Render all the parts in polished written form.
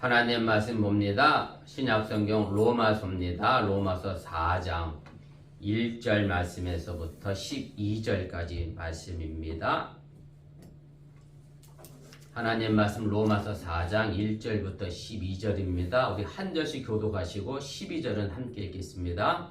하나님 말씀 봅니다. 신약성경 로마서입니다. 로마서 4장 1절 말씀에서부터 12절까지 말씀입니다. 하나님 말씀 로마서 4장 1절부터 12절입니다. 우리 한 절씩 교독하시고 12절은 함께 읽겠습니다.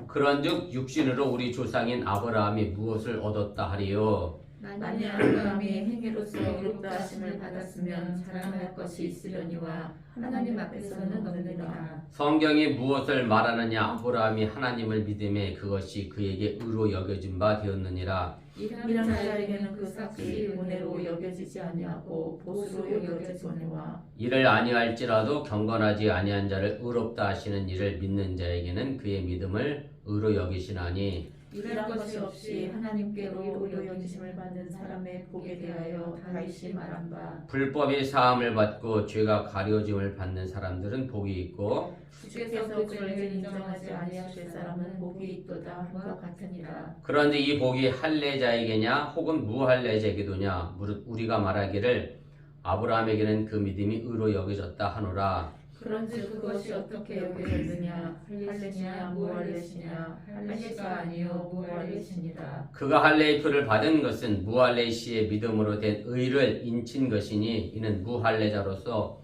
그런즉 육신으로 우리 조상인 아브라함이 무엇을 얻었다 하리요? 만일 아브라함이 행위로서 의롭다 하심을 받았으면 자랑할 것이 있으려니와 하나님 앞에서는 없느니라. 성경이 무엇을 말하느냐? 아브라함이 하나님을 믿음에 그것이 그에게 의로 여겨진 바 되었느니라. 일하는 자에게는 그 삭이 은혜로 여겨지지 아니하고 보수로 여겨지거니와 이를 아니할지라도 경건하지 아니한 자를 의롭다 하시는 이를 믿는 자에게는 그의 믿음을 의로 여기시나니 일할 것이 없이 하나님께로 의로 여기심을 받는 사람의 복에 대하여 다윗이 말한 바 불법이 사함을 받고 죄가 가려짐을 받는 사람들은 복이 있고 주께서 그를 인정하지 아니하실 사람은 복이 있도다 함과 같으니라. 그런데 이 복이 할례자에게냐 혹은 무할례자에게도냐? 무릇 우리가 말하기를 아브라함에게는 그 믿음이 의로 여겨졌다 하노라. 그런즉 그것이 어떻게 여겨졌느냐? 할례시냐 무할례시냐? 할례가 아니요 무할례시니라. 그가 할례의 표를 받은 것은 무할례 시의 믿음으로 된 의를 인친 것이니 이는 무할례자로서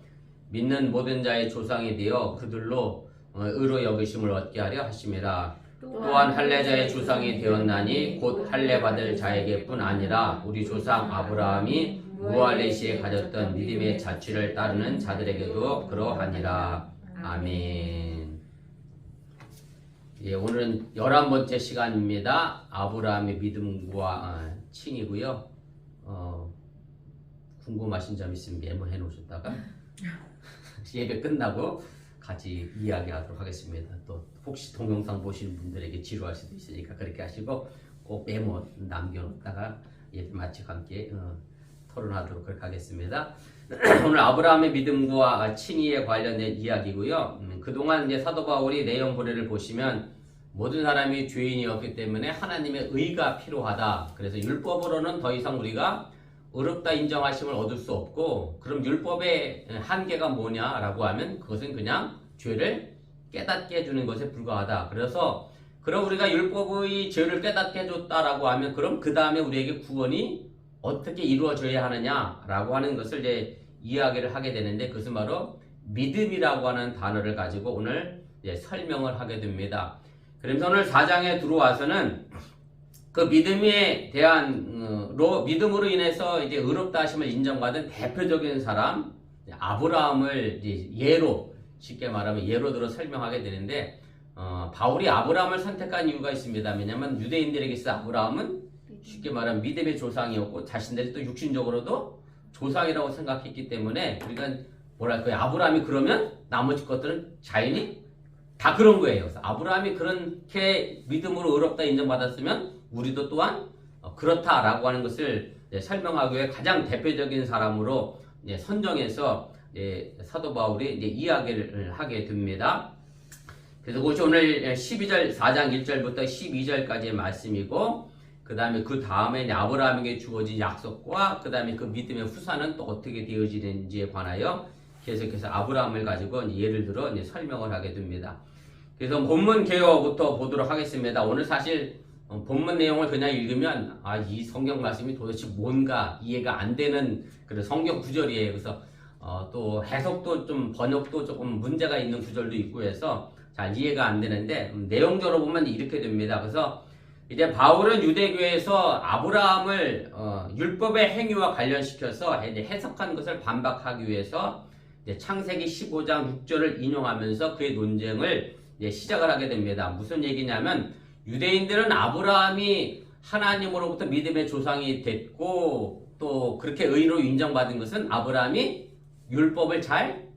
믿는 모든 자의 조상이 되어 그들로 의로 여기심을 얻게 하려 하심이라. 또한 할례자의 조상이 되었나니 곧 할례 받을 자에게뿐 아니라 우리 조상 아브라함이 무할례 시에 가졌던 믿음의 자취를 따르는 자들에게도 그러하니라. 아멘. 예, 오늘은 11번째 시간입니다. 아브라함의 믿음과 칭이고요. 궁금하신 점 있으면 메모해 놓으셨다가 예배 끝나고 같이 이야기하도록 하겠습니다. 또 혹시 동영상 보시는 분들에게 지루할 수도 있으니까 그렇게 하시고 꼭 메모 남겨놓다가 예배 마치고 함께 토론하도록 그렇게 하겠습니다. 오늘 아브라함의 믿음과 칭의에 관련된 이야기고요. 그동안 이제 사도 바울이 내용 고려를 보시면 모든 사람이 죄인이었기 때문에 하나님의 의가 필요하다. 그래서 율법으로는 더 이상 우리가 의롭다 인정하심을 얻을 수 없고, 그럼 율법의 한계가 뭐냐라고 하면 그것은 그냥 죄를 깨닫게 해주는 것에 불과하다. 그래서 그럼 우리가 율법의 죄를 깨닫게 해줬다라고 하면 그럼 그 다음에 우리에게 구원이 어떻게 이루어져야 하느냐라고 하는 것을 이제 이야기를 하게 되는데, 그것은 바로 믿음이라고 하는 단어를 가지고 오늘 이제 설명을 하게 됩니다. 그래서 오늘 4장에 들어와서는 그 믿음에 대한 믿음으로 인해서 이제 의롭다 하심을 인정받은 대표적인 사람 아브라함을 이제 예로, 쉽게 말하면 예로 들어 설명하게 되는데, 바울이 아브라함을 선택한 이유가 있습니다. 왜냐하면 유대인들에게 있어 아브라함은 쉽게 말하면 믿음의 조상이었고 자신들이 또 육신적으로도 조상이라고 생각했기 때문에, 그러니까 뭐랄까요, 아브라함이 그러면 나머지 것들은 자연히 다 그런 거예요. 그래서 아브라함이 그렇게 믿음으로 의롭다 인정받았으면 우리도 또한 그렇다라고 하는 것을 설명하기 위해 가장 대표적인 사람으로 선정해서 사도 바울이 이야기를 하게 됩니다. 그래서 그것이 오늘 12절 4장 1절부터 12절까지의 말씀이고, 그 다음에 그 다음에 아브라함에게 주어진 약속과 그 다음에 그 믿음의 후사는 또 어떻게 되어지는지에 관하여 계속해서 아브라함을 가지고 예를 들어 설명을 하게 됩니다. 그래서 본문 개요부터 보도록 하겠습니다. 오늘 사실 본문 내용을 그냥 읽으면 이 성경 말씀이 도대체 뭔가 이해가 안 되는 그런 성경 구절이에요. 그래서 또 해석도 좀 번역도 조금 문제가 있는 구절도 있고 해서 잘 이해가 안 되는데, 내용적으로 보면 이렇게 됩니다. 그래서 이제 바울은 유대교에서 아브라함을 율법의 행위와 관련시켜서 이제 해석한 것을 반박하기 위해서 이제 창세기 15장 6절을 인용하면서 그의 논쟁을 이제 시작을 하게 됩니다. 무슨 얘기냐면, 유대인들은 아브라함이 하나님으로부터 믿음의 조상이 됐고 또 그렇게 의인으로 인정받은 것은 아브라함이 율법을 잘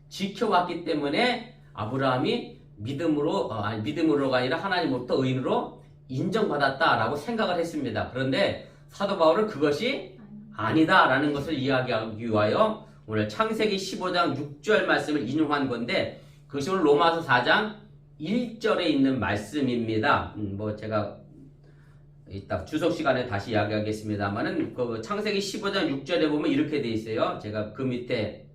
지켜왔기 때문에 아브라함이 믿음으로가 아니라 하나님으로부터 의인으로 인정받았다라고 생각을 했습니다. 그런데 사도 바울은 그것이 아니다라는 것을 이야기하기 위하여 오늘 창세기 15장 6절 말씀을 인용한 건데, 그것이 오늘 로마서 4장 1절에 있는 말씀입니다. 제가 이따 주석 시간에 다시 이야기하겠습니다만은 그 창세기 15장 6절에 보면 이렇게 돼 있어요. 제가 그 밑에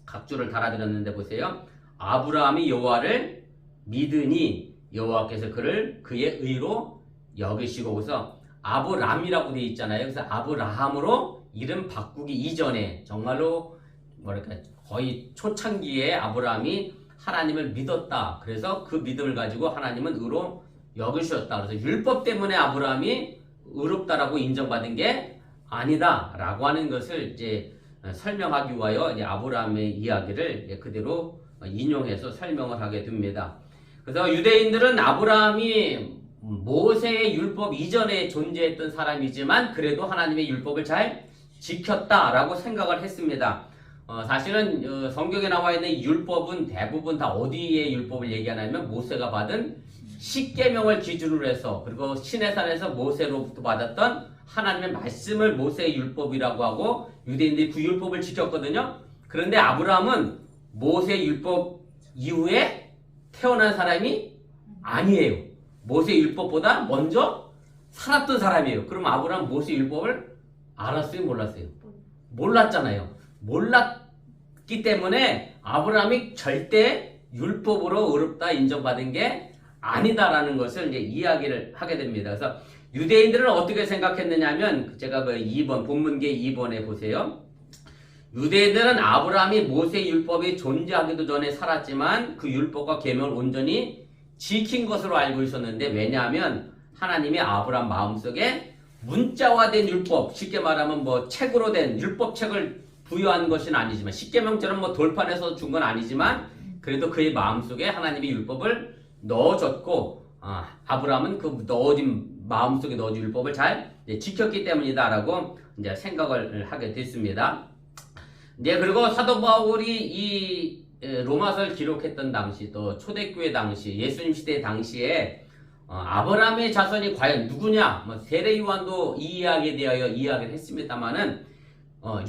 각주를 달아드렸는데 보세요. 아브라함이 여호와를 믿으니 여호와께서 그를 그의 의로 여기시고, 그래서 아브람이라고 되어 있잖아요. 그래서 아브라함으로 이름 바꾸기 이전에 정말로 뭐랄까 거의 초창기에 아브라함이 하나님을 믿었다. 그래서 그 믿음을 가지고 하나님은 의로 여기셨다. 그래서 율법 때문에 아브라함이 의롭다라고 인정받은 게 아니다라고 하는 것을 이제 설명하기 위하여 이제 아브라함의 이야기를 그대로 인용해서 설명을 하게 됩니다. 그래서 유대인들은 아브라함이 모세의 율법 이전에 존재했던 사람이지만 그래도 하나님의 율법을 잘 지켰다라고 생각을 했습니다. 사실은 성경에 나와 있는 율법은 대부분 다 어디에 율법을 얘기하냐면 모세가 받은 십계명을 기준으로 해서, 그리고 시내산에서 모세로부터 받았던 하나님의 말씀을 모세의 율법이라고 하고 유대인들이 그 율법을 지켰거든요. 그런데 아브라함은 모세의 율법 이후에 태어난 사람이 아니에요. 모세의 율법보다 먼저 살았던 사람이에요. 그럼 아브라함 모세의 율법을 알았어요? 몰랐어요? 몰랐잖아요. 몰랐기 때문에 아브라함이 절대 율법으로 의롭다 인정받은 게 아니다라는 것을 이제 이야기를 하게 됩니다. 그래서 유대인들은 어떻게 생각했느냐면, 제가 그 2번, 본문계 2번에 보세요. 유대인들은 아브라함이 모세의 율법이 존재하기도 전에 살았지만 그 율법과 계명을 온전히 지킨 것으로 알고 있었는데, 왜냐하면 하나님이 아브라함 마음속에 문자화된 율법, 쉽게 말하면 뭐 책으로 된 율법책을 부여한 것은 아니지만, 십계명처럼 뭐 돌판에서 준 건 아니지만 그래도 그의 마음속에 하나님의 율법을 넣어줬고, 아브라함은 그 넣어진 마음속에 넣어준 율법을 잘 지켰기 때문이다라고 이제 생각을 하게 됐습니다. 네, 그리고 사도 바울이 이 로마서를 기록했던 당시, 또 초대교회 당시, 예수님 시대 당시에 아브라함의 자손이 과연 누구냐? 뭐 세례 요한도 이 이야기에 대하여 이야기를 했습니다만은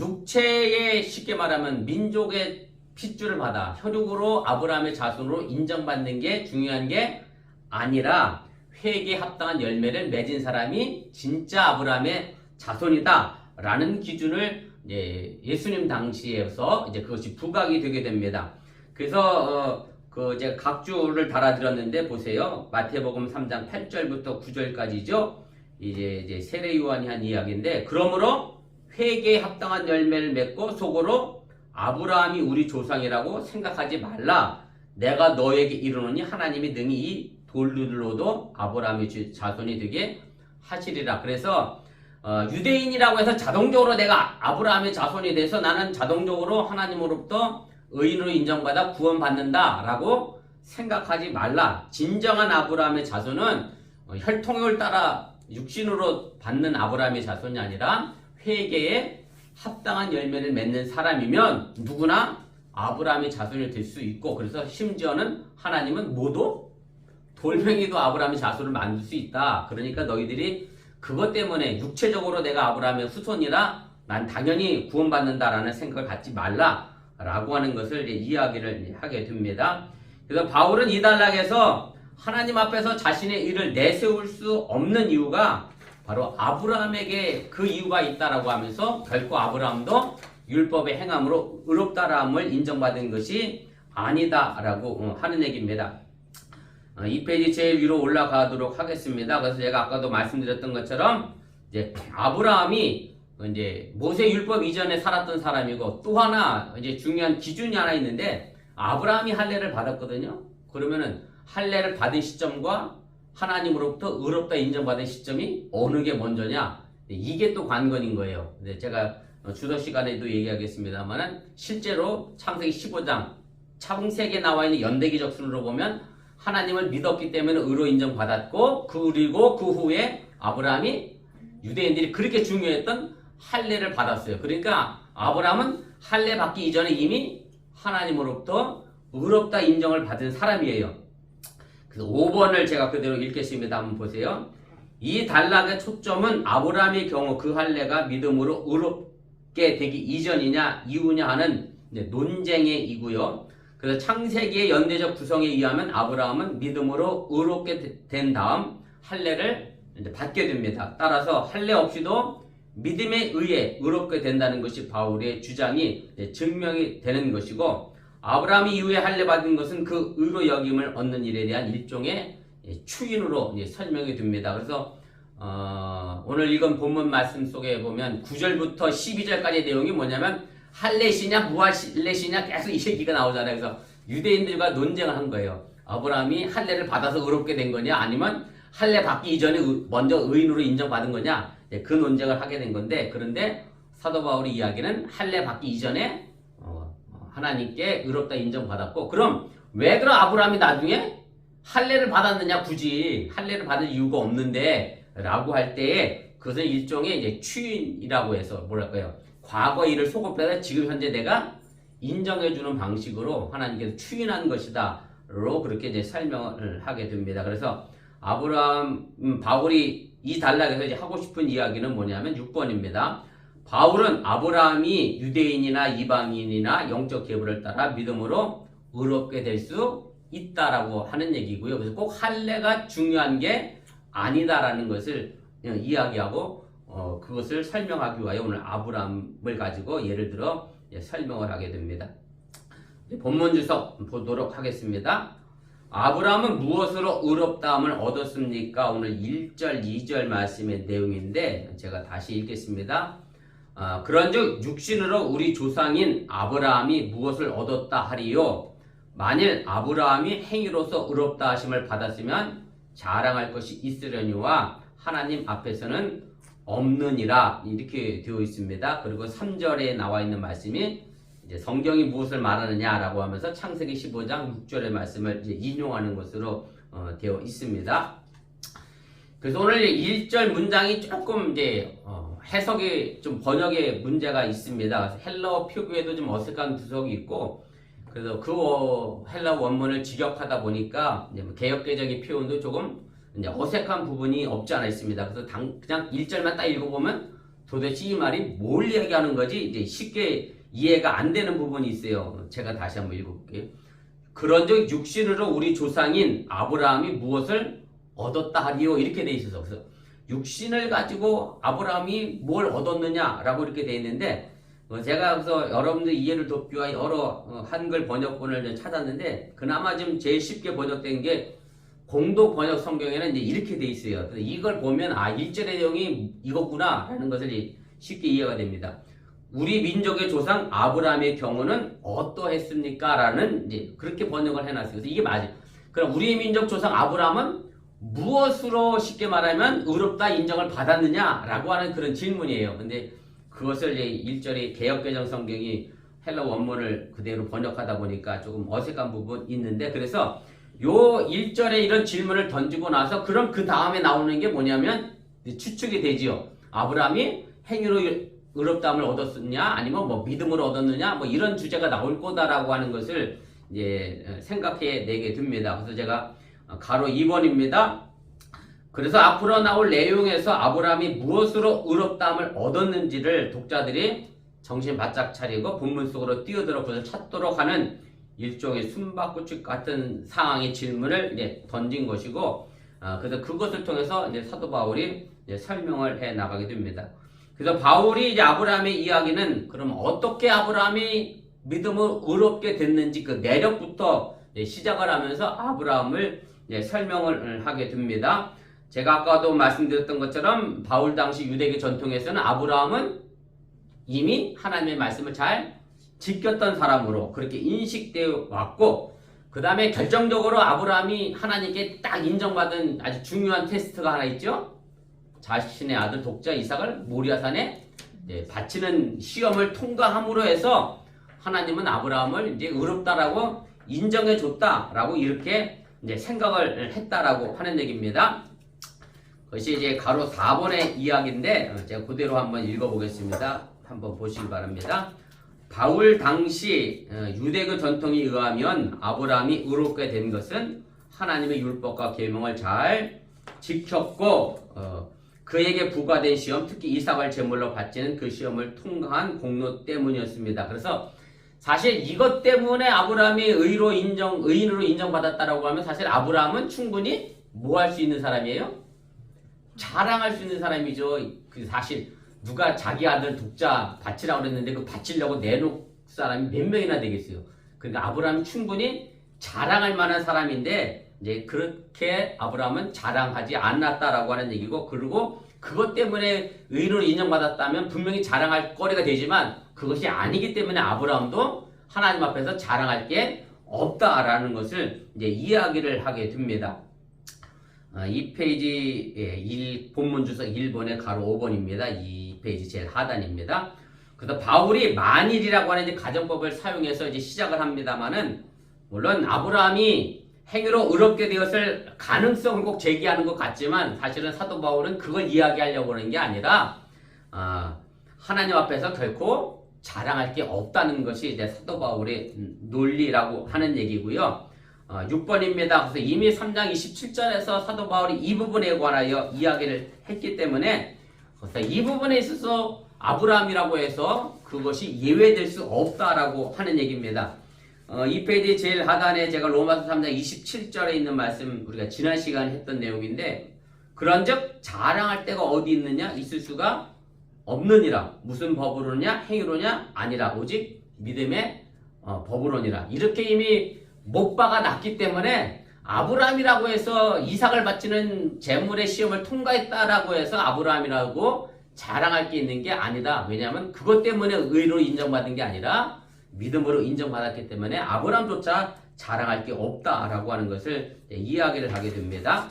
육체의, 쉽게 말하면 민족의 핏줄을 받아 혈육으로 아브라함의 자손으로 인정받는 게 중요한 게 아니라 회개에 합당한 열매를 맺은 사람이 진짜 아브라함의 자손이다라는 기준을 예수님 당시에서 이제 그것이 부각이 되게 됩니다. 그래서 그 제가 각주를 달아드렸는데 보세요. 마태복음 3장 8절부터 9절까지죠. 이제 세례 요한이 한 이야기인데, 그러므로 회개에 합당한 열매를 맺고 속으로 아브라함이 우리 조상이라고 생각하지 말라. 내가 너에게 이르노니 하나님이 능히 이 돌들로도 아브라함의 자손이 되게 하시리라. 그래서 유대인이라고 해서 자동적으로 내가 아브라함의 자손이 돼서 나는 자동적으로 하나님으로부터 의인으로 인정받아 구원받는다 라고 생각하지 말라. 진정한 아브라함의 자손은 혈통을 따라 육신으로 받는 아브라함의 자손이 아니라 회개에 합당한 열매를 맺는 사람이면 누구나 아브라함의 자손이 될 수 있고, 그래서 심지어는 하나님은 모두 돌멩이도 아브라함의 자손을 만들 수 있다. 그러니까 너희들이 그것 때문에 육체적으로 내가 아브라함의 후손이라 난 당연히 구원받는다라는 생각을 갖지 말라 라고 하는 것을 이야기를 하게 됩니다. 그래서 바울은 이 단락에서 하나님 앞에서 자신의 일을 내세울 수 없는 이유가 바로 아브라함에게 그 이유가 있다라고 하면서 결코 아브라함도 율법의 행함으로 의롭다람을 인정받은 것이 아니다라고 하는 얘기입니다. 이 페이지 제일 위로 올라가도록 하겠습니다. 그래서 제가 아까도 말씀드렸던 것처럼 이제 아브라함이 이제 모세 율법 이전에 살았던 사람이고, 또 하나 이제 중요한 기준이 하나 있는데, 아브라함이 할례를 받았거든요. 그러면은 할례를 받은 시점과 하나님으로부터 의롭다 인정받은 시점이 어느 게 먼저냐? 이게 또 관건인 거예요. 제가 주도 시간에도 얘기하겠습니다만은 실제로 창세기 15장 창세기에 나와 있는 연대기적 순으로 보면 하나님을 믿었기 때문에 의로 인정받았고, 그리고 그 후에 아브라함이 유대인들이 그렇게 중요했던 할례를 받았어요. 그러니까 아브라함은 할례 받기 이전에 이미 하나님으로부터 의롭다 인정을 받은 사람이에요. 그래서 5번을 제가 그대로 읽겠습니다. 한번 보세요. 이 단락의 초점은 아브라함의 경우 그 할례가 믿음으로 의롭게 되기 이전이냐 이후냐 하는 논쟁이고요. 그래서 창세기의 연대적 구성에 의하면 아브라함은 믿음으로 의롭게 된 다음 할례를 받게 됩니다. 따라서 할례 없이도 믿음에 의해 의롭게 된다는 것이 바울의 주장이 증명이 되는 것이고, 아브라함이 이후에 할례 받은 것은 그 의로 여김을 얻는 일에 대한 일종의 추인으로 설명이 됩니다. 그래서 오늘 읽은 본문 말씀 속에 보면 9절부터 12절까지의 내용이 뭐냐면 할례시냐 무할례시냐 계속 이 얘기가 나오잖아요. 그래서 유대인들과 논쟁을 한 거예요. 아브라함이 할례를 받아서 의롭게 된 거냐, 아니면 할례 받기 이전에 먼저 의인으로 인정받은 거냐, 그 논쟁을 하게 된 건데, 그런데 사도 바울의 이야기는 할례 받기 이전에 하나님께 의롭다 인정받았고, 그럼 왜 그럼 아브라함이 나중에 할례를 받았느냐, 굳이 할례를 받을 이유가 없는데 라고 할 때에 그것은 일종의 이제 추인이라고 해서 뭐랄까요, 과거 일을 소급해서 지금 현재 내가 인정해주는 방식으로 하나님께서 추인한 것이다 로 그렇게 이제 설명을 하게 됩니다. 그래서 바울이 이 단락에서 이제 하고 싶은 이야기는 뭐냐면 6번입니다. 바울은 아브라함이 유대인이나 이방인이나 영적 계보를 따라 믿음으로 의롭게 될 수 있다라고 하는 얘기고요. 그래서 꼭 할례가 중요한 게 아니다라는 것을 이야기하고 그것을 설명하기 위하여 오늘 아브라함을 가지고 예를 들어 설명을 하게 됩니다. 본문 주석 보도록 하겠습니다. 아브라함은 무엇으로 의롭다함을 얻었습니까? 오늘 1절, 2절 말씀의 내용인데 제가 다시 읽겠습니다. 그런즉 육신으로 우리 조상인 아브라함이 무엇을 얻었다 하리요? 만일 아브라함이 행위로서 의롭다 하심을 받았으면 자랑할 것이 있으려니와 하나님 앞에서는 없느니라, 이렇게 되어 있습니다. 그리고 3절에 나와 있는 말씀이 이제 성경이 무엇을 말하느냐라고 하면서 창세기 15장 6절의 말씀을 이제 인용하는 것으로 되어 있습니다. 그래서 오늘 1절 문장이 조금 이제 해석이 좀 번역에 문제가 있습니다. 헬라어 표기에도 좀 어색한 구석이 있고, 그래서 그 헬라어 원문을 직역하다 보니까 이제 개역개정의 표현도 조금 이제 어색한 부분이 없지 않아 있습니다. 그래서 그냥 1절만 딱 읽어보면 도대체 이 말이 뭘 얘기하는 거지 이제 쉽게 이해가 안 되는 부분이 있어요. 제가 다시 한번 읽어볼게요. 그런즉 육신으로 우리 조상인 아브라함이 무엇을 얻었다 하리요, 이렇게 돼 있어서, 그래서 육신을 가지고 아브라함이 뭘 얻었느냐라고 이렇게 돼 있는데, 제가 그래서 여러분들 이해를 돕기 위해 여러 한글 번역본을 찾았는데 그나마 좀 제일 쉽게 번역된 게 공도 번역 성경에는 이제 이렇게 돼 있어요. 그래서 이걸 보면 1절의 내용이 이거구나라는 것을 쉽게 이해가 됩니다. 우리 민족의 조상 아브라함의 경우는 어떠했습니까? 라는 이제 그렇게 번역을 해놨어요. 그래서 이게 맞아요. 그럼 우리 민족 조상 아브라함은 무엇으로 쉽게 말하면 의롭다 인정을 받았느냐? 라고 하는 그런 질문이에요. 근데 그것을 이제 1절의 개역개정 성경이 헬라 원문을 그대로 번역하다 보니까 조금 어색한 부분이 있는데, 그래서 요 1절에 이런 질문을 던지고 나서 그럼 그 다음에 나오는 게 뭐냐면 추측이 되지요. 아브라함이 행위로 의롭다함을 얻었느냐, 아니면 뭐 믿음으로 얻었느냐, 뭐 이런 주제가 나올 거다라고 하는 것을 이제 생각해 내게 됩니다. 그래서 제가 가로 2번입니다. 그래서 앞으로 나올 내용에서 아브라함이 무엇으로 의롭다함을 얻었는지를 독자들이 정신 바짝 차리고 본문 속으로 뛰어들어 그것을 찾도록 하는 일종의 숨바꼭질 같은 상황의 질문을 이제 던진 것이고, 그래서 그것을 통해서 이제 사도 바울이 이제 설명을 해 나가게 됩니다. 그래서 바울이 이제 아브라함의 이야기는 그럼 어떻게 아브라함이 믿음을 의롭게 됐는지 그 내력부터 시작을 하면서 아브라함을 설명을 하게 됩니다. 제가 아까도 말씀드렸던 것처럼 바울 당시 유대교 전통에서는 아브라함은 이미 하나님의 말씀을 잘 지켰던 사람으로 그렇게 인식되어 왔고, 그 다음에 결정적으로 아브라함이 하나님께 딱 인정받은 아주 중요한 테스트가 하나 있죠. 자신의 아들 독자 이삭을 모리아산에 바치는 시험을 통과함으로 해서 하나님은 아브라함을 이제 의롭다라고 인정해 줬다라고 이렇게 이제 생각을 했다라고 하는 얘기입니다. 그것이 이제 가로 4번의 이야기인데 제가 그대로 한번 읽어보겠습니다. 한번 보시기 바랍니다. 바울 당시 유대교 전통에 의하면 아브라함이 의롭게 된 것은 하나님의 율법과 계명을 잘 지켰고 그에게 부과된 시험, 특히 이삭을 제물로 바치는 그 시험을 통과한 공로 때문이었습니다. 그래서 사실 이것 때문에 아브라함이 의인으로 인정받았다라고 하면 사실 아브라함은 충분히 뭐 할 수 있는 사람이에요? 자랑할 수 있는 사람이죠. 그 사실 누가 자기 아들 독자 바치라고 그랬는데 그 바치려고 내놓을 사람이 몇 명이나 되겠어요. 그러니까 아브라함이 충분히 자랑할 만한 사람인데 이제 그렇게 아브라함은 자랑하지 않았다라고 하는 얘기고, 그리고 그것 때문에 의인으로 인정받았다면 분명히 자랑할 거리가 되지만 그것이 아니기 때문에 아브라함도 하나님 앞에서 자랑할 게 없다라는 것을 이제 이야기를 하게 됩니다. 이 페이지 본문 주석 1번에 가로 5번입니다. 이 페이지 제일 하단입니다. 그래서 바울이 만일이라고 하는 이제 가정법을 사용해서 이제 시작을 합니다만은, 물론 아브라함이 행위로 의롭게 되었을 가능성을 꼭 제기하는 것 같지만 사실은 사도 바울은 그걸 이야기하려고 하는 게 아니라 하나님 앞에서 결코 자랑할 게 없다는 것이 이제 사도 바울의 논리라고 하는 얘기고요. 6번입니다. 그래서 이미 3장 27절에서 사도 바울이 이 부분에 관하여 이야기를 했기 때문에, 그래서 이 부분에 있어서 아브라함이라고 해서 그것이 예외될 수 없다라고 하는 얘기입니다. 이 페이지 제일 하단에 제가 로마서 3장 27절에 있는 말씀, 우리가 지난 시간에 했던 내용인데, 그런즉 자랑할 데가 어디 있느냐? 있을 수가 없느니라. 무슨 법으로냐? 행위로냐? 아니라 오직 믿음의 법으로니라. 이렇게 이미 못 박아 놨기 때문에 아브라함이라고 해서 이삭을 바치는 제물의 시험을 통과했다라고 해서 아브라함이라고 자랑할 게 있는 게 아니다. 왜냐하면 그것 때문에 의로 인정받은 게 아니라 믿음으로 인정받았기 때문에 아브라함조차 자랑할 게 없다라고 하는 것을 이야기를 하게 됩니다.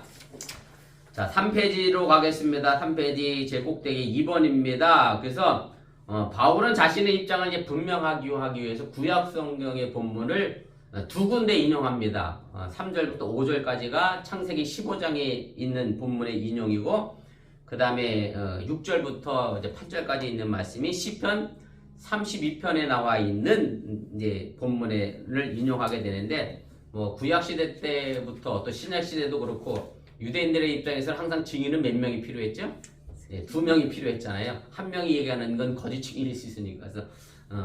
자, 3페이지로 가겠습니다. 3페이지 제 꼭대기 2번입니다. 그래서 바울은 자신의 입장을 이제 분명하기 위해서 구약 성경의 본문을 두 군데 인용합니다. 3절부터 5절까지가 창세기 15장에 있는 본문의 인용이고, 그 다음에 6절부터 이제 8절까지 있는 말씀이 시편 32편에 나와 있는 이제 본문을 인용하게 되는데, 뭐 구약 시대 때부터 또 신약 시대도 그렇고 유대인들의 입장에서는 항상 증인은 몇 명이 필요했죠? 네, 2명이 필요했잖아요. 한 명이 얘기하는 건 거짓 증인일 수 있으니까. 그래서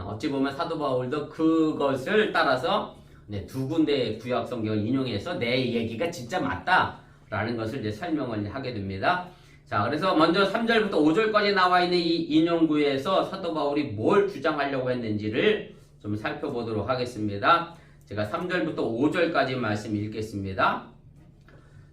어찌 보면 사도 바울도 그것을 따라서 두 군데 구약 성경을 인용해서 내 얘기가 진짜 맞다라는 것을 이제 설명을 하게 됩니다. 자, 그래서 먼저 3절부터 5절까지 나와 있는 이 인용구에서 사도 바울이 뭘 주장하려고 했는지를 좀 살펴보도록 하겠습니다. 제가 3절부터 5절까지 말씀 읽겠습니다.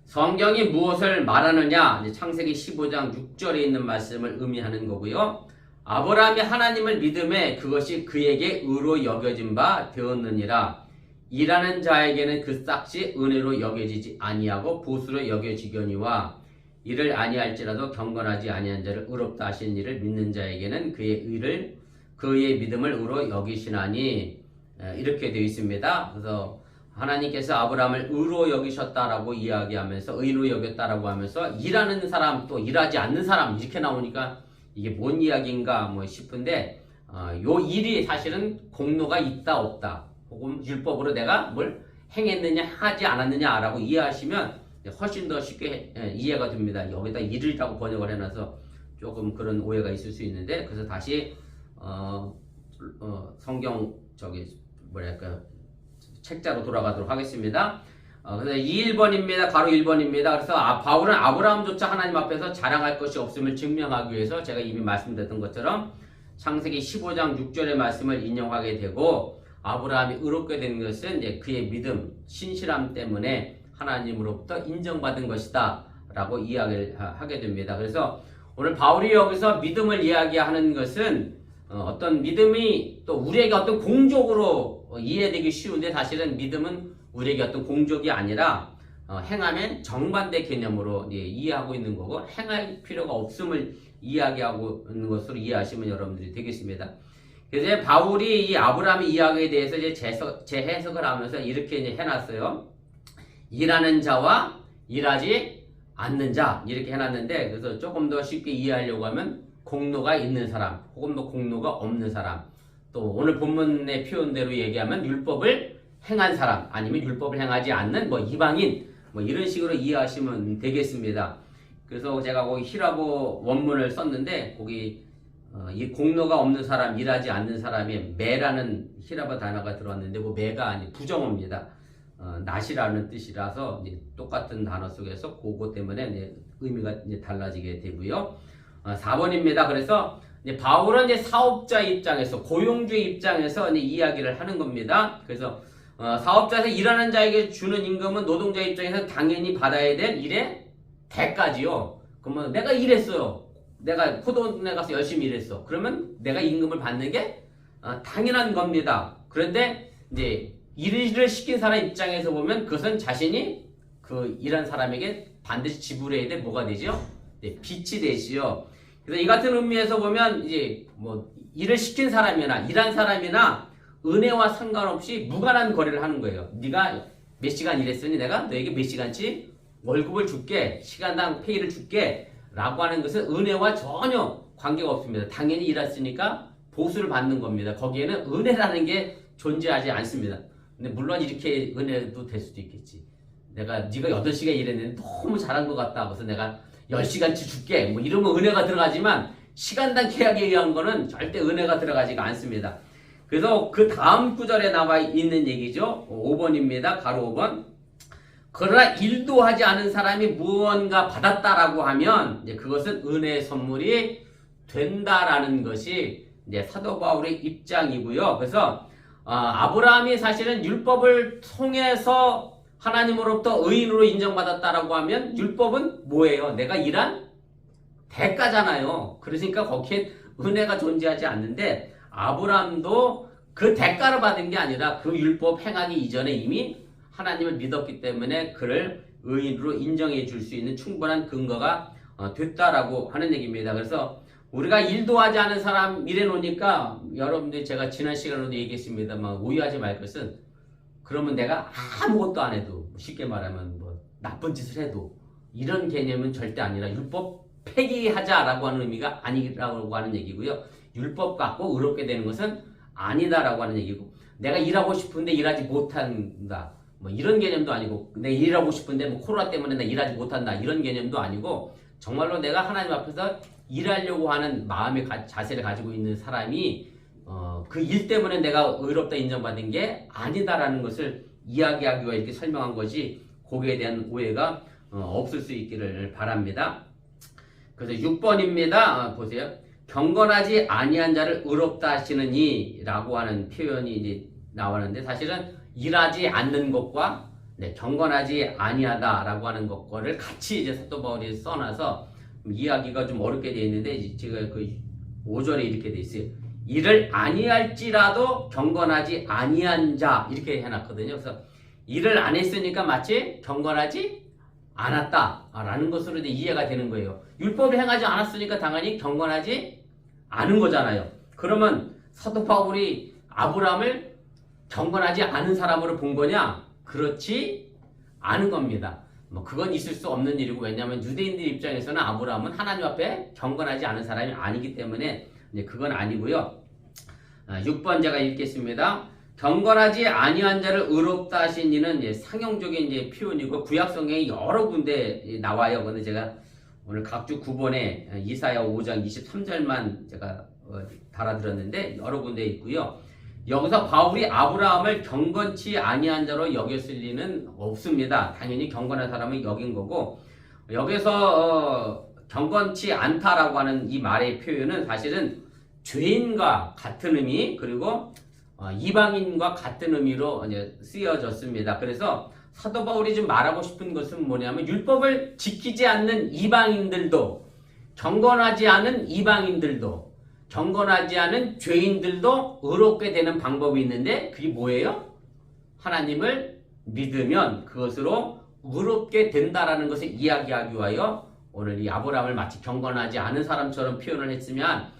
성경이 무엇을 말하느냐? 이제 창세기 15장 6절에 있는 말씀을 의미하는 거고요. 아브라함이 하나님을 믿음에 그것이 그에게 의로 여겨진 바 되었느니라. 일하는 자에게는 그 싹이 은혜로 여겨지지 아니하고 보수로 여겨지거니와, 이를 아니할지라도 경건하지 아니한 자를 의롭다 하신 이를 믿는 자에게는 그의 믿음을 의로 여기시나니, 이렇게 되어 있습니다. 그래서 하나님께서 아브라함을 의로 여기셨다라고 이야기하면서, 의로 여겼다라고 하면서 일하는 사람 또 일하지 않는 사람 이렇게 나오니까 이게 뭔 이야기인가 뭐 싶은데, 요 일이 사실은 공로가 있다 없다, 혹은 율법으로 내가 뭘 행했느냐 하지 않았느냐라고 이해하시면 훨씬 더 쉽게 이해가 됩니다. 여기다 일이라고 번역을 해놔서 조금 그런 오해가 있을 수 있는데, 그래서 다시 성경 책자로 돌아가도록 하겠습니다. 그래서 1번입니다. 가로 1번입니다. 그래서 바울은 아브라함조차 하나님 앞에서 자랑할 것이 없음을 증명하기 위해서 제가 이미 말씀드렸던 것처럼 창세기 15장 6절의 말씀을 인용하게 되고, 아브라함이 의롭게 된 것은 이제 그의 믿음, 신실함 때문에 하나님으로부터 인정받은 것이다 라고 이야기를 하게 됩니다. 그래서 오늘 바울이 여기서 믿음을 이야기하는 것은 어떤 믿음이 또 우리에게 어떤 공적으로 이해되기 쉬운데, 사실은 믿음은 우리에게 어떤 공적이 아니라 행하면 정반대 개념으로 이해하고 있는 거고, 행할 필요가 없음을 이야기하고 있는 것으로 이해하시면 여러분들이 되겠습니다. 그래서 바울이 이 아브라함의 이야기에 대해서 이제 재해석을 하면서 이렇게 이제 해놨어요. 일하는 자와 일하지 않는 자 이렇게 해놨는데, 그래서 조금 더 쉽게 이해하려고 하면 공로가 있는 사람 혹은 뭐 공로가 없는 사람, 또 오늘 본문의 표현대로 얘기하면 율법을 행한 사람 아니면 율법을 행하지 않는 뭐 이방인 뭐 이런 식으로 이해하시면 되겠습니다. 그래서 제가 거기 히라보 원문을 썼는데, 거기 이 공로가 없는 사람, 일하지 않는 사람의 매라는 히라보 단어가 들어왔는데, 뭐 매가 아니 부정어입니다. 낫이라는 뜻이라서 이제 똑같은 단어 속에서 그거 때문에 이제 의미가 이제 달라지게 되고요. 4번입니다. 그래서 이제 바울은 이제 사업자 입장에서 고용주의 입장에서 이제 이야기를 하는 겁니다. 그래서 사업자에서 일하는 자에게 주는 임금은 노동자 입장에서 당연히 받아야 될 일의 대가지요. 그러면 내가 일했어요. 내가 포도원에 가서 열심히 일했어. 그러면 내가 임금을 받는 게 당연한 겁니다. 그런데 이제 일을 시킨 사람 입장에서 보면 그것은 자신이 그 일한 사람에게 반드시 지불해야 될 뭐가 되죠? 네, 빚이 되지요. 그래서 이 같은 의미에서 보면 이제 뭐 일을 시킨 사람이나 일한 사람이나 은혜와 상관없이 무관한 거래를 하는 거예요. 네가 몇 시간 일했으니 내가 너에게 몇 시간치 월급을 줄게, 시간당 페이를 줄게 라고 하는 것은 은혜와 전혀 관계가 없습니다. 당연히 일했으니까 보수를 받는 겁니다. 거기에는 은혜라는 게 존재하지 않습니다. 근데 물론 이렇게 은혜도 될 수도 있겠지. 네가 8시간 일했는데 너무 잘한 것 같다. 그래서 내가 10시간치 줄게. 뭐 이러면 은혜가 들어가지만 시간당 계약에 의한 거는 절대 은혜가 들어가지가 않습니다. 그래서 그 다음 구절에 나와 있는 얘기죠. 5번입니다. 가로 5번. 그러나 일도 하지 않은 사람이 무언가 받았다라고 하면 이제 그것은 은혜의 선물이 된다라는 것이 이제 사도 바울의 입장이고요. 그래서 아브라함이 사실은 율법을 통해서 하나님으로부터 의인으로 인정받았다라고 하면 율법은 뭐예요? 내가 일한 대가잖아요. 그러니까 거기에 은혜가 존재하지 않는데 아브라함도 그 대가를 받은 게 아니라 그 율법 행하기 이전에 이미 하나님을 믿었기 때문에 그를 의인으로 인정해 줄 수 있는 충분한 근거가 됐다라고 하는 얘기입니다. 그래서 우리가 일도 하지 않은 사람 일해 놓으니까 여러분들 제가 지난 시간에도 얘기했습니다만 오해하지 말 것은 그러면 내가 아무것도 안 해도 쉽게 말하면 뭐 나쁜 짓을 해도 이런 개념은 절대 아니라 율법 폐기하자라고 하는 의미가 아니라고 하는 얘기고요. 율법 갖고 의롭게 되는 것은 아니다라고 하는 얘기고 내가 일하고 싶은데 일하지 못한다. 뭐 이런 개념도 아니고 내가 일하고 싶은데 뭐 코로나 때문에 나 일하지 못한다. 이런 개념도 아니고 정말로 내가 하나님 앞에서 일하려고 하는 마음의 자세를 가지고 있는 사람이 그 일 때문에 내가 의롭다 인정받은 게 아니다라는 것을 이야기하기 위해 이렇게 설명한 것이 거기에 대한 오해가 없을 수 있기를 바랍니다. 그래서 6번입니다. 보세요. 경건하지 아니한 자를 의롭다 하시느니 라고 하는 표현이 이제 나오는데 사실은 일하지 않는 것과 경건하지 아니하다라고 하는 것과를 같이 이제 사도 바울이 써놔서 이야기가 좀 어렵게 되어 있는데 제가 그 5절에 이렇게 되어 있어요. 일을 아니할지라도 경건하지 아니한 자 이렇게 해놨거든요. 그래서 일을 안 했으니까 마치 경건하지 않았다라는 것으로 이제 이해가 되는 거예요. 율법을 행하지 않았으니까 당연히 경건하지 않은 거잖아요. 그러면 사도 바울이 아브라함을 경건하지 않은 사람으로 본 거냐? 그렇지 않은 겁니다. 뭐 그건 있을 수 없는 일이고 왜냐하면 유대인들 입장에서는 아브라함은 하나님 앞에 경건하지 않은 사람이 아니기 때문에 이제 그건 아니고요. 6번 제가 읽겠습니다. 경건하지 아니한 자를 의롭다 하신 이는 이제 상용적인 이제 표현이고 구약성경에 여러 군데 나와요. 근데 제가 오늘 각주 9번에 이사야 5장 23절만 제가 달아들었는데 여러 군데 있고요. 여기서 바울이 아브라함을 경건치 아니한 자로 여겼을 리는 없습니다. 당연히 경건한 사람은 여긴 거고 여기서 경건치 않다라고 하는 이 말의 표현은 사실은 죄인과 같은 의미 그리고 이방인과 같은 의미로 이제 쓰여졌습니다. 그래서 사도 바울이 좀 말하고 싶은 것은 뭐냐면 율법을 지키지 않는 이방인들도 경건하지 않은 이방인들도 경건하지 않은 죄인들도 의롭게 되는 방법이 있는데 그게 뭐예요? 하나님을 믿으면 그것으로 의롭게 된다라는 것을 이야기하기 위하여 오늘 이 아브라함을 마치 경건하지 않은 사람처럼 표현을 했으면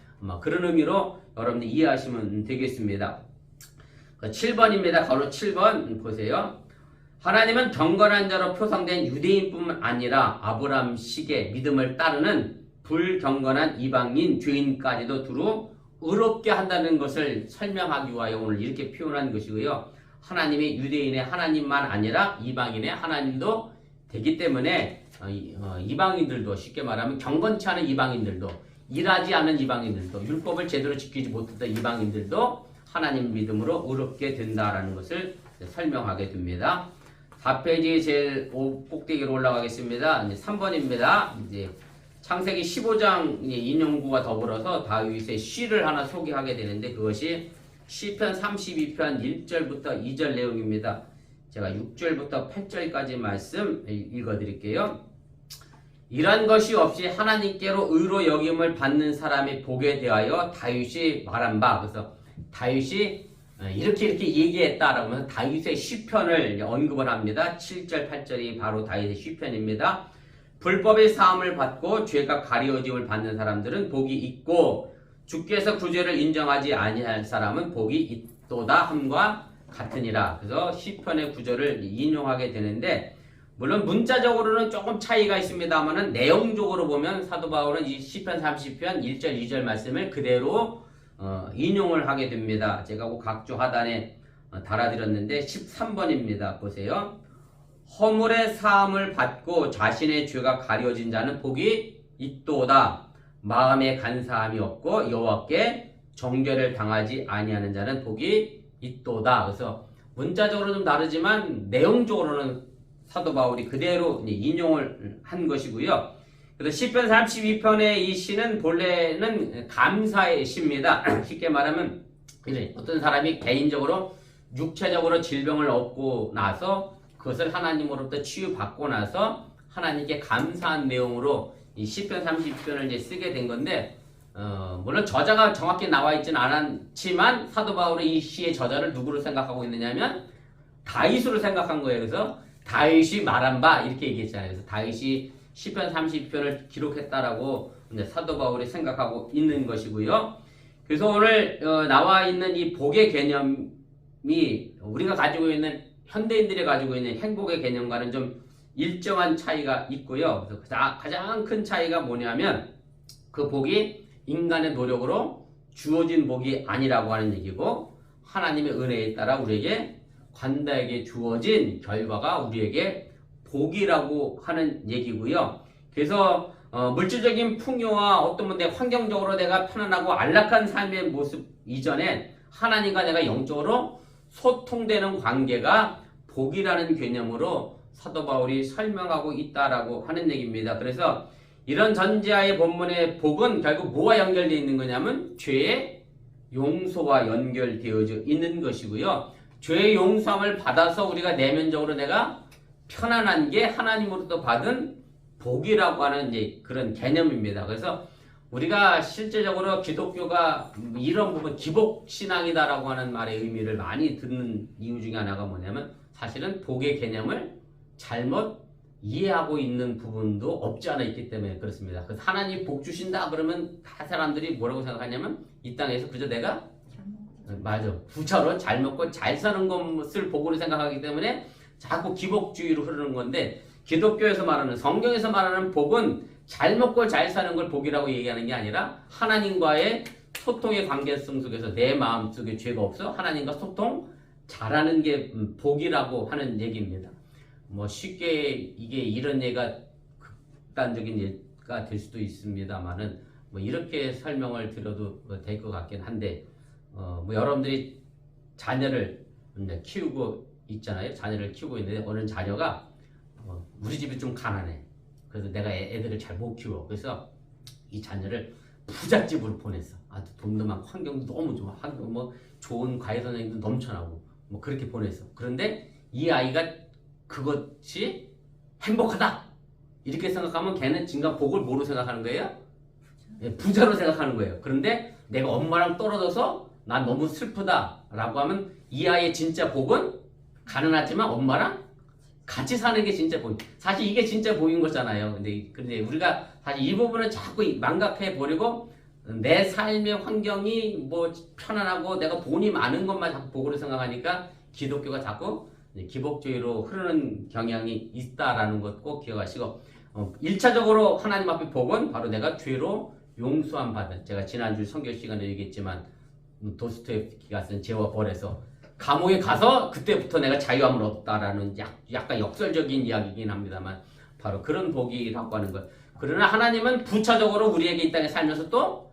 그런 의미로 여러분들 이해하시면 되겠습니다. 7번입니다. 가로 7번 보세요. 하나님은 경건한 자로 표상된 유대인뿐만 아니라 아브라함식의 믿음을 따르는 불경건한 이방인 죄인까지도 두루 의롭게 한다는 것을 설명하기 위하여 오늘 이렇게 표현한 것이고요. 하나님이 유대인의 하나님만 아니라 이방인의 하나님도 되기 때문에 이방인들도 쉽게 말하면 경건치 않은 이방인들도 일하지 않은 이방인들도 율법을 제대로 지키지 못했던 이방인들도 하나님 믿음으로 의롭게 된다라는 것을 설명하게 됩니다. 4페이지 제일 꼭대기로 올라가겠습니다. 이제 3번입니다. 이제 창세기 15장 인용구와 더불어서 다윗의 시를 하나 소개하게 되는데 그것이 시편 32편 1절부터 2절 내용입니다. 제가 6절부터 8절까지 말씀 읽어드릴게요. 이런 것이 없이 하나님께로 의로 여김을 받는 사람의 복에 대하여 다윗이 말한 바, 그래서 다윗이 이렇게 얘기했다라고 하면서 다윗의 시편을 언급을 합니다. 7절 8절이 바로 다윗의 시편입니다. 불법의 사함을 받고 죄가 가리워짐을 받는 사람들은 복이 있고 주께서 구죄를 인정하지 아니할 사람은 복이 있도다 함과 같으니라. 그래서 시편의 구절을 인용하게 되는데 물론 문자적으로는 조금 차이가 있습니다만은 내용적으로 보면 사도 바울은 이 시편 30편 1절 2절 말씀을 그대로 인용을 하게 됩니다. 제가 그 각조 하단에 달아드렸는데 13번입니다. 보세요. 허물의 사함을 받고 자신의 죄가 가려진 자는 복이 있도다. 마음에 간사함이 없고 여호와께 정죄를 당하지 아니하는 자는 복이 있도다. 그래서 문자적으로 좀 다르지만 내용적으로는 사도 바울이 그대로 인용을 한 것이고요. 그래서 시편 32편의 이 시는 본래는 감사의 시입니다. 쉽게 말하면 어떤 사람이 개인적으로 육체적으로 질병을 얻고 나서 그것을 하나님으로부터 치유받고 나서 하나님께 감사한 내용으로 이 시편 30편을 이제 쓰게 된 건데 물론 저자가 정확히 나와 있지는 않았지만 사도 바울이 이 시의 저자를 누구로 생각하고 있느냐면 다윗으로 생각한 거예요. 그래서 다윗이 말한 바 이렇게 얘기했잖아요. 그래서 다윗이 시편 30편을 기록했다라고 이제 사도 바울이 생각하고 있는 것이고요. 그래서 오늘 나와 있는 이 복의 개념이 우리가 가지고 있는 현대인들이 가지고 있는 행복의 개념과는 좀 일정한 차이가 있고요. 그래서 가장 큰 차이가 뭐냐면 그 복이 인간의 노력으로 주어진 복이 아니라고 하는 얘기고 하나님의 은혜에 따라 우리에게 관다에게 주어진 결과가 우리에게 복이라고 하는 얘기고요. 그래서 물질적인 풍요와 어떤 내 환경적으로 내가 편안하고 안락한 삶의 모습 이전에 하나님과 내가 영적으로 소통되는 관계가 복이라는 개념으로 사도 바울이 설명하고 있다라고 하는 얘기입니다. 그래서 이런 전제하의 본문의 복은 결국 뭐와 연결되어 있는 거냐면 죄의 용서와 연결되어져 있는 것이고요. 죄의 용서함을 받아서 우리가 내면적으로 내가 편안한 게 하나님으로부터 받은 복이라고 하는 이제 그런 개념입니다. 그래서 우리가 실제적으로 기독교가 이런 부분 기복신앙이다라고 하는 말의 의미를 많이 듣는 이유 중에 하나가 뭐냐면 사실은 복의 개념을 잘못 이해하고 있는 부분도 없지 않아 있기 때문에 그렇습니다. 그래서 하나님 복 주신다 그러면 다 사람들이 뭐라고 생각하냐면 이 땅에서 그저 내가 맞아 부처로 잘 먹고 잘 사는 것을 복으로 생각하기 때문에 자꾸 기복주의로 흐르는 건데 기독교에서 말하는 성경에서 말하는 복은 잘 먹고 잘 사는 걸 복이라고 얘기하는 게 아니라 하나님과의 소통의 관계성 속에서 내 마음속에 죄가 없어 하나님과 소통 잘하는 게 복이라고 하는 얘기입니다. 뭐 쉽게 이게 이런 예가 극단적인 예가 될 수도 있습니다만은 뭐 이렇게 설명을 드려도 될 것 같긴 한데 뭐 여러분들이 자녀를 키우고 있잖아요. 자녀를 키우고 있는데 어느 자녀가 우리 집이 좀 가난해. 그래서 내가 애들을 잘 못 키워. 그래서 이 자녀를 부잣집으로 보냈어. 아주 돈도 많고 환경도 너무 좋아. 뭐 좋은 과외 선생님도 넘쳐나고 뭐 그렇게 보냈어. 그런데 이 아이가 그것이 행복하다 이렇게 생각하면 걔는 진짜 복을 뭐로 생각하는 거예요? 부자로 생각하는 거예요. 그런데 내가 엄마랑 떨어져서 난 너무 슬프다 라고 하면 이 아이의 진짜 복은 가난하지만 엄마랑 같이 사는 게 진짜 복. 사실 이게 진짜 복인 거잖아요. 근데 우리가 사실 이 부분을 자꾸 망각해 버리고 내 삶의 환경이 뭐 편안하고 내가 돈이 많은 것만 자꾸 복으로 생각하니까 기독교가 자꾸 기복주의로 흐르는 경향이 있다라는 것 꼭 기억하시고 1차적으로 하나님 앞에 복은 바로 내가 죄로 용서함 받은 제가 지난주 성경 시간에 얘기했지만 도스토옙스키가 쓴 죄와 벌에서 감옥에 가서 그때부터 내가 자유함을 얻었다라는 약간 역설적인 이야기이긴 합니다만 바로 그런 복이라고 하는 것. 그러나 하나님은 부차적으로 우리에게 이 땅에 살면서 또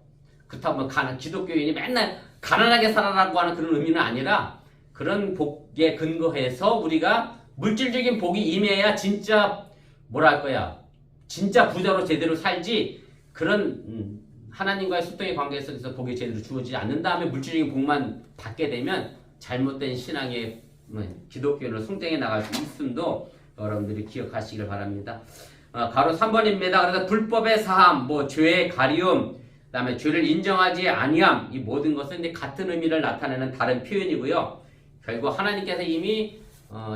그렇다고 기독교인이 맨날 가난하게 살아라고 하는 그런 의미는 아니라 그런 복에 근거해서 우리가 물질적인 복이 임해야 진짜 뭐랄 거야 진짜 부자로 제대로 살지 그런 하나님과의 소통의 관계에서 복이 제대로 주어지지 않는 다음에 물질적인 복만 받게 되면 잘못된 신앙의 기독교를 성장해 나갈 수 있음도 여러분들이 기억하시길 바랍니다. 가로 3번입니다. 그래서 불법의 사함, 죄의 가리움, 그다음에 죄를 인정하지 아니함, 이 모든 것은 이제 같은 의미를 나타내는 다른 표현이고요. 결국 하나님께서 이미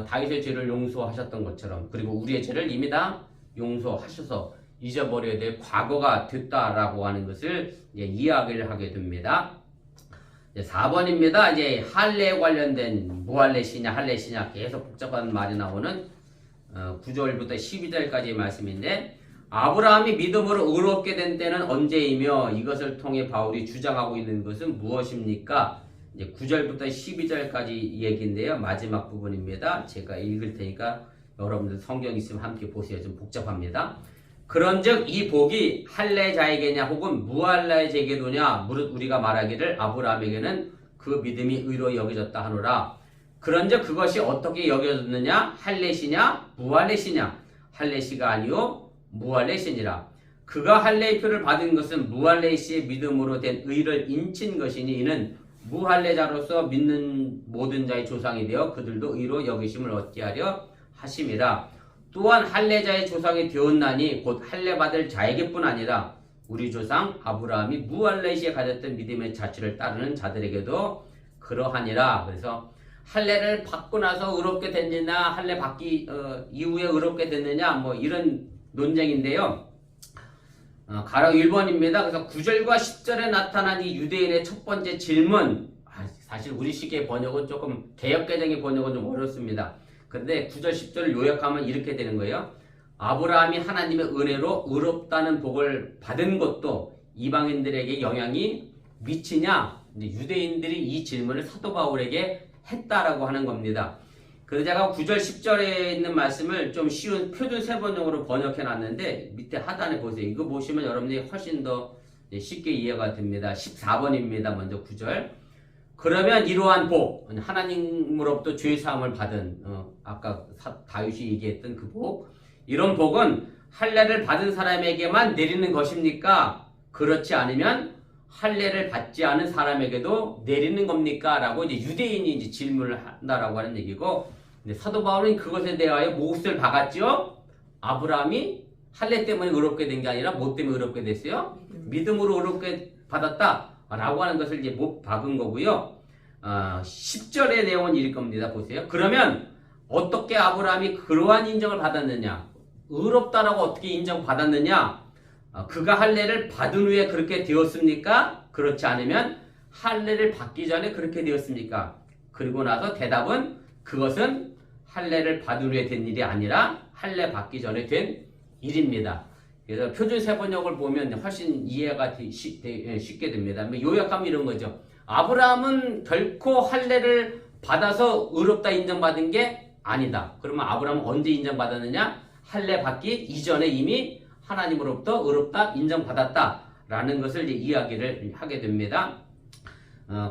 다윗의 죄를 용서하셨던 것처럼, 그리고 우리의 죄를 이미 다 용서하셔서 잊어버려야 될 과거가 됐다라고 하는 것을 이제 이야기를 하게 됩니다. 4번입니다. 이제 할례에 관련된 무할례시냐 할례시냐 계속 복잡한 말이 나오는 9절부터 12절까지의 말씀인데, 아브라함이 믿음으로 의롭게 된 때는 언제이며 이것을 통해 바울이 주장하고 있는 것은 무엇입니까? 이제 9절부터 12절까지 얘기인데요. 마지막 부분입니다. 제가 읽을 테니까 여러분들 성경 있으면 함께 보세요. 좀 복잡합니다. 그런즉 이 복이 할례자에게냐 혹은 무할례자에게도냐 무릇 우리가 말하기를 아브라함에게는 그 믿음이 의로 여겨졌다 하노라. 그런즉 그것이 어떻게 여겨졌느냐? 할례시냐 무할례시냐? 할례시가 아니요 무할례시니라. 그가 할례의 표를 받은 것은 무할례시의 믿음으로 된 의를 인친 것이니 이는 무할례자로서 믿는 모든 자의 조상이 되어 그들도 의로 여기심을 얻게 하려 하심이라. 또한 할례자의 조상이 되었나니 곧 할례 받을 자에게뿐 아니라 우리 조상 아브라함이 무할례시에 가졌던 믿음의 자취를 따르는 자들에게도 그러하니라. 그래서 할례를 받고 나서 의롭게 됐느냐 할례 받기 이후에 의롭게 됐느냐 이런 논쟁인데요. 가로 1번입니다. 그래서 9절과 10절에 나타난 이 유대인의 첫 번째 질문, 사실 우리 시기의 번역은 조금 개역개정의 번역은 좀 어렵습니다. 근데 9절 10절을 요약하면 이렇게 되는 거예요. 아브라함이 하나님의 은혜로 의롭다는 복을 받은 것도 이방인들에게 영향이 미치냐? 유대인들이 이 질문을 사도 바울에게 했다라고 하는 겁니다. 그래서 제가 9절 10절에 있는 말씀을 좀 쉬운 표준 세번역으로 번역해 놨는데 밑에 하단에 보세요. 이거 보시면 여러분들이 훨씬 더 쉽게 이해가 됩니다. 14번입니다. 먼저 9절. 그러면 이러한 복, 하나님으로부터 죄 사함을 받은 아까 다윗이 얘기했던 그 복, 이런 복은 할례를 받은 사람에게만 내리는 것입니까? 그렇지 않으면 할례를 받지 않은 사람에게도 내리는 겁니까? 라고 이제 유대인이 이제 질문을 한다라고 하는 얘기고, 사도 바울은 그것에 대하여 몫을 박았죠. 아브라함이 할례 때문에 의롭게 된 게 아니라 뭐 때문에 의롭게 됐어요? 믿음으로 의롭게 받았다라고 하는 것을 이제 못 박은 거고요. 10절의 내용은 이럴 겁니다. 보세요. 그러면 어떻게 아브라함이 그러한 인정을 받았느냐? 의롭다라고 어떻게 인정받았느냐? 그가 할례를 받은 후에 그렇게 되었습니까? 그렇지 않으면 할례를 받기 전에 그렇게 되었습니까? 그리고 나서 대답은 그것은 할례를 받은 후에 된 일이 아니라 할례 받기 전에 된 일입니다. 그래서 표준 세번역을 보면 훨씬 이해가 쉽게 됩니다. 요약하면 이런 거죠. 아브라함은 결코 할례를 받아서 의롭다 인정받은 게 아니다. 그러면 아브라함은 언제 인정받았느냐? 할례 받기 이전에 이미 하나님으로부터 의롭다 인정받았다라는 것을 이제 이야기를 하게 됩니다.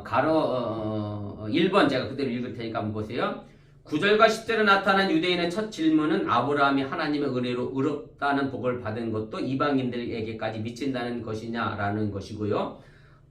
가로 1번 제가 그대로 읽을 테니까 한번 보세요. 9절과 10절에 나타난 유대인의 첫 질문은 아브라함이 하나님의 은혜로 의롭다는 복을 받은 것도 이방인들에게까지 미친다는 것이냐라는 것이고요.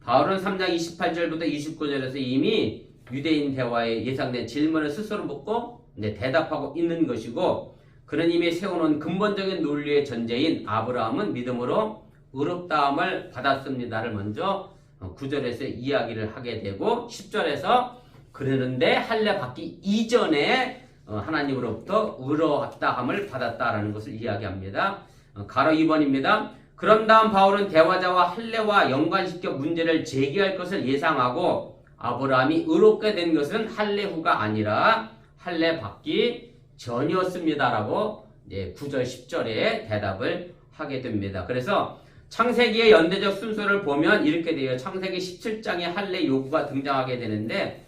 바울은 3장 28절부터 29절에서 이미 유대인 대화에 예상된 질문을 스스로 묻고 대답하고 있는 것이고, 그는 이미 세워놓은 근본적인 논리의 전제인 아브라함은 믿음으로 의롭다함을 받았습니다를 먼저 9절에서 이야기를 하게 되고, 10절에서 그러는데 할례 받기 이전에 하나님으로부터 의롭다함을 받았다라는 것을 이야기합니다. 가로 2번입니다. 그런 다음 바울은 대화자와 할례와 연관시켜 문제를 제기할 것을 예상하고, 아브라함이 의롭게 된 것은 할례 후가 아니라 할례 받기 전이었습니다라고 9절 10절에 대답을 하게 됩니다. 그래서 창세기의 연대적 순서를 보면 이렇게 돼요. 창세기 17장에 할례 요구가 등장하게 되는데,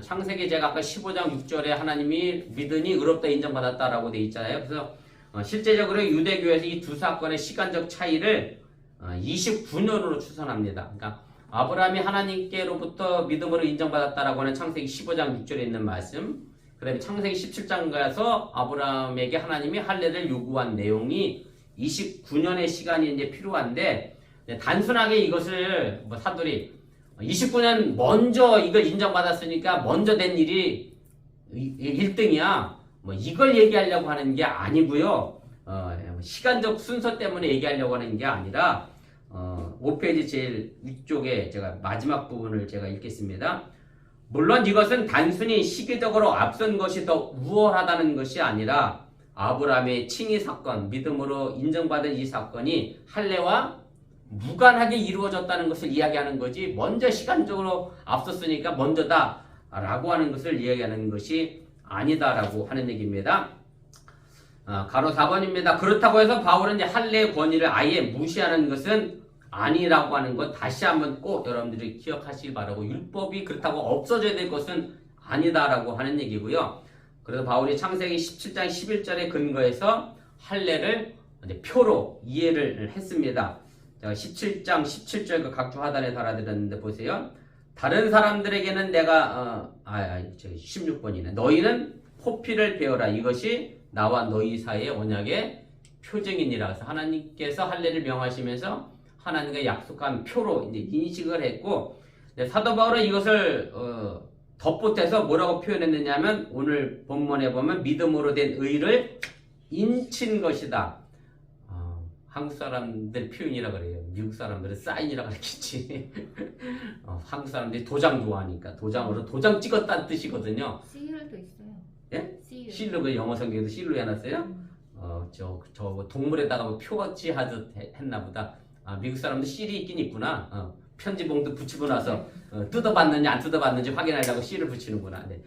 창세기 제가 아까 15장 6절에 하나님이 믿으니 의롭다 인정받았다라고 돼 있잖아요. 그래서 실제적으로 유대교에서 이 두 사건의 시간적 차이를 29년으로 추산합니다. 그러니까 아브라함이 하나님께로부터 믿음으로 인정받았다라고 하는 창세기 15장 6절에 있는 말씀, 그 다음에 창세기 17장 가서 아브라함에게 하나님이 할례를 요구한 내용이 29년의 시간이 이제 필요한데 단순하게 이것을 뭐 사들이 29년 먼저 이걸 인정받았으니까 먼저 된 일이 1등이야. 뭐 이걸 얘기하려고 하는 게 아니고요. 시간적 순서 때문에 얘기하려고 하는 게 아니라 5페이지 제일 위쪽에 제가 마지막 부분을 제가 읽겠습니다. 물론 이것은 단순히 시기적으로 앞선 것이 더 우월하다는 것이 아니라 아브라함의 칭의 사건, 믿음으로 인정받은 이 사건이 할례와 무관하게 이루어졌다는 것을 이야기하는 거지 먼저 시간적으로 앞섰으니까 먼저다라고 하는 것을 이야기하는 것이 아니다라고 하는 얘기입니다. 가로 4번입니다. 그렇다고 해서 바울은 이제 할례의 권위를 아예 무시하는 것은 아니라고 하는 것 다시 한번 꼭 여러분들이 기억하시기 바라고 율법이 그렇다고 없어져야 될 것은 아니다라고 하는 얘기고요. 그래서 바울이 창세기 17장 11절에 근거해서 할례를 이제 표로 이해를 했습니다. 제가 17장 17절 그 각주 하단에 달아드렸는데 보세요. 다른 사람들에게는 내가 16번이네. 너희는 포피를 베어라. 이것이 나와 너희 사이의 언약의 표징이니라. 그래서 하나님께서 할례를 명하시면서 하나님과 약속한 표로 이제 인식을 했고 사도 바울은 이것을 덧붙여서 뭐라고 표현했느냐면 오늘 본문에 보면 믿음으로 된 의를 인친 것이다. 한국 사람들 표현이라 그래요. 미국 사람들은 사인이라 그랬겠지. 한국 사람들이 도장 좋아하니까 도장으로 도장 찍었다는 뜻이거든요. CL도 있어요. 예? CL. 실로 그 영어 성경에도 실로 해놨어요? 저 동물에다가 뭐 표지 하듯 했나 보다. 미국 사람도 실이 있긴 있구나. 편지 봉투 붙이고 나서 뜯어봤는지 안 뜯어봤는지 확인하려고 실을 붙이는구나. 네.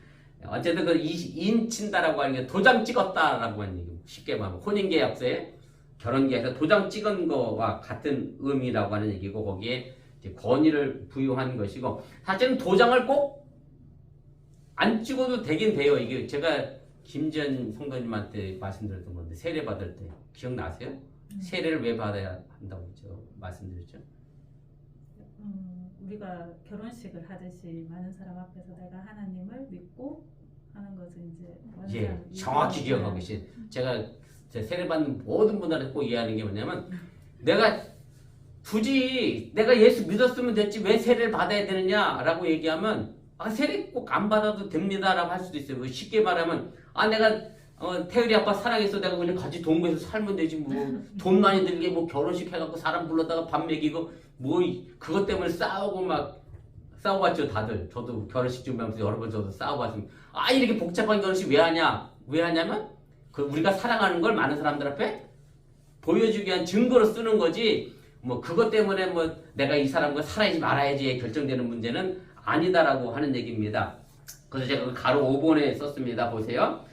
어쨌든 그 인친다라고 하는 게 도장 찍었다라고 하는 얘기. 쉽게 말하면 혼인계약서에 결혼계약서 도장 찍은 거와 같은 의미라고 하는 얘기고 거기에 이제 권위를 부여한 것이고 사실은 도장을 꼭 안 찍어도 되긴 돼요. 이게 제가 김지연 성도님한테 말씀드렸던 건데 세례 받을 때 기억나세요? 세례를 왜 받아야 한다고 말씀드렸죠? 우리가 결혼식을 하듯이 많은 사람 앞에서 내가 하나님을 믿고 하는 것은 이제 예, 정확히 기억하고 계신. 제가 세례 받는 모든 분들한테 꼭 이해하는 게 뭐냐면 내가 굳이 내가 예수 믿었으면 됐지 왜 세례를 받아야 되느냐라고 얘기하면 세례 꼭 안 받아도 됩니다라고 할 수도 있어요. 쉽게 말하면 내가 태율이 아빠 사랑해서 내가 그냥 같이 동거해서 살면 되지 뭐 돈 많이 들게 뭐 결혼식 해갖고 사람 불러다가 밥 먹이고 뭐 그것 때문에 싸우고 막 싸워봤죠 다들. 저도 결혼식 준비하면서 여러 번 저도 싸워봤습니다. 이렇게 복잡한 결혼식 왜 하냐? 왜 하냐면 우리가 사랑하는 걸 많은 사람들 앞에 보여주기 위한 증거로 쓰는 거지 뭐 그것 때문에 뭐 내가 이 사람과 살아야지 말아야지 결정되는 문제는 아니다라고 하는 얘기입니다. 그래서 제가 가로 5번에 썼습니다. 보세요.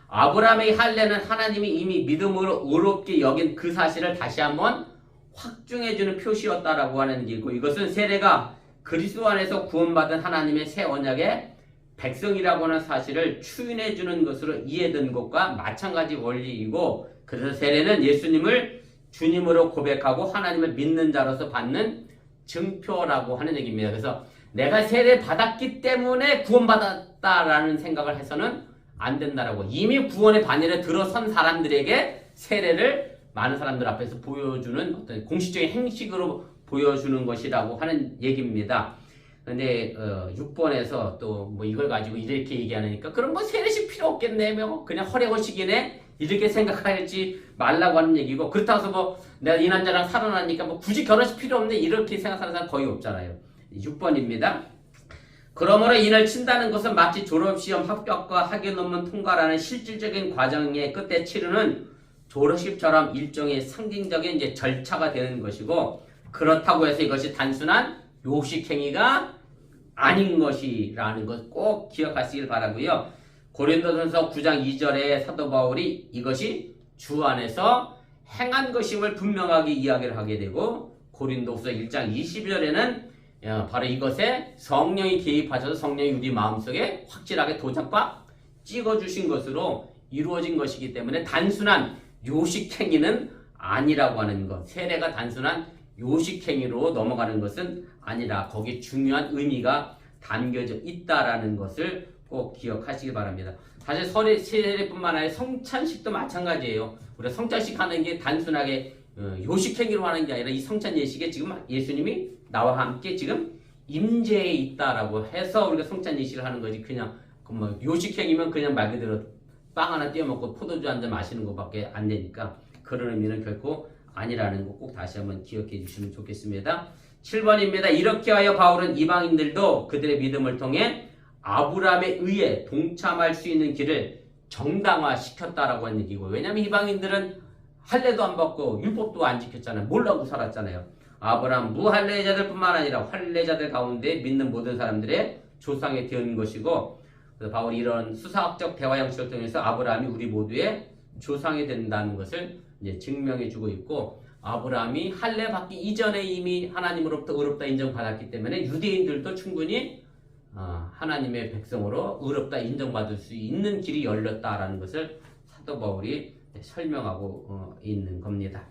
아브라함의 할례는 하나님이 이미 믿음으로 의롭게 여긴 그 사실을 다시 한번 확증해주는 표시였다라고 하는 얘기고 이것은 세례가 그리스도 안에서 구원받은 하나님의 새 언약의 백성이라고 하는 사실을 추인해주는 것으로 이해된 것과 마찬가지 원리이고 그래서 세례는 예수님을 주님으로 고백하고 하나님을 믿는 자로서 받는 증표라고 하는 얘기입니다. 그래서 내가 세례 받았기 때문에 구원받았다라는 생각을 해서는 안 된다라고 이미 구원의 반열에 들어선 사람들에게 세례를 많은 사람들 앞에서 보여주는 어떤 공식적인 행식으로 보여주는 것이라고 하는 얘기입니다. 근데 6번에서 또 뭐 이걸 가지고 이렇게 얘기하니까 그럼 뭐 세례식 필요 없겠네 뭐 그냥 허례허식이네 이렇게 생각하지 말라고 하는 얘기고 그렇다고 해서 뭐 내가 이 남자랑 살아나니까 뭐 굳이 결혼식 필요 없네 이렇게 생각하는 사람 거의 없잖아요. 6번입니다. 그러므로 인을 친다는 것은 마치 졸업시험 합격과 학위 논문 통과라는 실질적인 과정의 끝에 치르는 졸업식처럼 일종의 상징적인 이제 절차가 되는 것이고 그렇다고 해서 이것이 단순한 요식행위가 아닌 것이라는 것 꼭 기억하시길 바라고요. 고린도전서 9장 2절에 사도 바울이 이것이 주 안에서 행한 것임을 분명하게 이야기를 하게 되고 고린도후서 1장 20절에는 바로 이것에 성령이 개입하셔서 성령이 우리 마음속에 확실하게 도장과 찍어주신 것으로 이루어진 것이기 때문에 단순한 요식행위는 아니라고 하는 것. 세례가 단순한 요식행위로 넘어가는 것은 아니라 거기에 중요한 의미가 담겨져 있다라는 것을 꼭 기억하시기 바랍니다. 사실 세례뿐만 아니라 성찬식도 마찬가지예요. 우리가 성찬식 하는 게 단순하게 요식행위로 하는 게 아니라 이 성찬 예식에 지금 예수님이 나와 함께 지금 임재해 있다라고 해서 우리가 성찬 예식을 하는 거지. 그냥 뭐 요식행위면 그냥 말 그대로 빵 하나 띄워 먹고 포도주 한 잔 마시는 것밖에 안 되니까 그런 의미는 결코 아니라는 거 꼭 다시 한번 기억해 주시면 좋겠습니다. 7번입니다. 이렇게 하여 바울은 이방인들도 그들의 믿음을 통해 아브라함에 의해 동참할 수 있는 길을 정당화시켰다라고 하는 얘기고, 왜냐하면 이방인들은 할례도 안 받고 율법도 안 지켰잖아요. 몰라도 살았잖아요. 아브라함 무할례자들뿐만 아니라 할례자들 가운데 믿는 모든 사람들의 조상이 되는 것이고, 그래서 바울이 이런 수사학적 대화 형식을 통해서 아브라함이 우리 모두의 조상이 된다는 것을 이제 증명해주고 있고, 아브라함이 할례 받기 이전에 이미 하나님으로부터 의롭다 인정받았기 때문에 유대인들도 충분히 하나님의 백성으로 의롭다 인정받을 수 있는 길이 열렸다라는 것을 사도 바울이 설명하고 있는 겁니다.